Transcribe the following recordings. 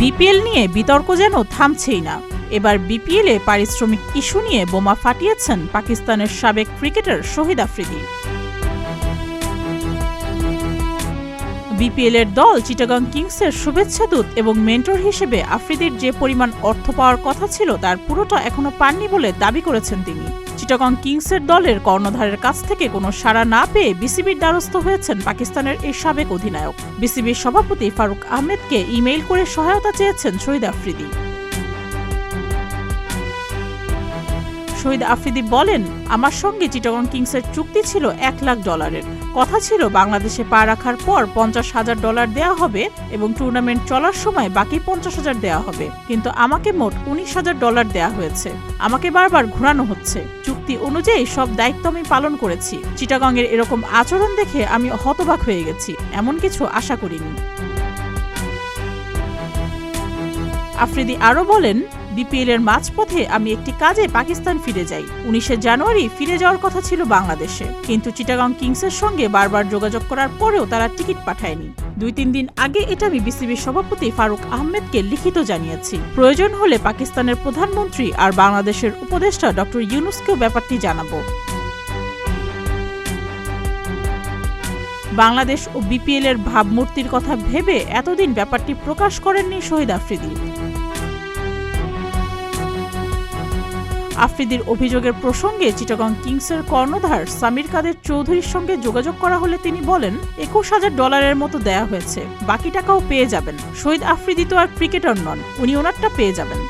BPL নিয়ে বিতর্ক যেন থামছেই না। এবার বিপিএলে পারিশ্রমিক ইস্যু নিয়ে বোমা ফাটিয়েছেন পাকিস্তানের সাবেক ক্রিকেটার শহীদ আফ্রিদি। বিপিএলের দল চিটাগং কিংসের শুভেচ্ছাদূত এবং মেন্টর হিসেবে আফ্রিদির যে পরিমাণ অর্থ পাওয়ার কথা ছিল তার পুরোটা এখনো পাননি বলে দাবি করেছেন তিনি। চিটাগং কিংসের দলের কর্ণধারের কাছ থেকে কোনো সাড়া না পেয়ে বিসিবির দ্বারস্থ হয়েছেন পাকিস্তানের এই সাবেক অধিনায়ক। বিসিবির সভাপতি ফারুক আহমেদকে ইমেইল করে সহায়তা চেয়েছেন শহীদ আফ্রিদি। শহীদ আফ্রিদি বলেন, আমার সঙ্গে চিটাগং কিংসের চুক্তি ছিল $1,00,000 কথা ছিল বাংলাদেশে পা রাখার পর $50,000 দেওয়া হবে এবং টুর্নামেন্ট চলার সময় বাকি $50,000 দেওয়া হবে, কিন্তু আমাকে মোট $19,000 দেওয়া হয়েছে। আমাকে বারবার ঘোরানো হচ্ছে। চুক্তি অনুযায়ী সব দায়িত্ব আমি পালন করেছি। চিটাগং এর এরকম আচরণ দেখে আমি হতবাক হয়ে গেছি, এমন কিছু আশা করিনি। আফ্রিদি আরও বলেন, বিপিএল-এর মাঝপথে আমি একটি কাজে পাকিস্তান ফিরে যাই। 19 জানুয়ারি ফিরে যাওয়ার কথা ছিল বাংলাদেশে, কিন্তু চিটাগং কিংসের সঙ্গে বারবার যোগাযোগ করার পরেও তারা টিকিট পাঠায়নি। 2-3 দিন আগে এটা আমি বিসিবির সভাপতি ফারুক আহমেদকে লিখিত জানিয়েছি। প্রয়োজন হলে পাকিস্তানের প্রধানমন্ত্রী আর বাংলাদেশের উপদেষ্টা ডক্টর ইউনুসকেও ব্যাপারটি জানাবো। বাংলাদেশ ও বিপিএল-এর ভাবমূর্তির কথা ভেবে এতদিন ব্যাপারটি প্রকাশ করেননি শহীদ আফ্রিদি। আফ্রিদির অভিযোগের প্রসঙ্গে চিটাগং কিংসের কর্ণধার সামির কাদের চৌধুরীর সঙ্গে যোগাযোগ করা হলে তিনি বলেন, $21,000 মতো দেয়া হয়েছে, বাকি টাকাও পেয়ে যাবেন। শহীদ আফ্রিদি তো আর ক্রিকেটার নন, উনি ওনারটা পেয়ে যাবেন।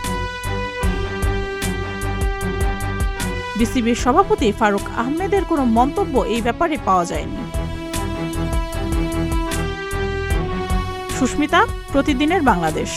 বিসিবির সভাপতি ফারুক আহমেদের কোনো মন্তব্য এই ব্যাপারে পাওয়া যায়নি। সুস্মিতা, প্রতিদিনের বাংলাদেশ।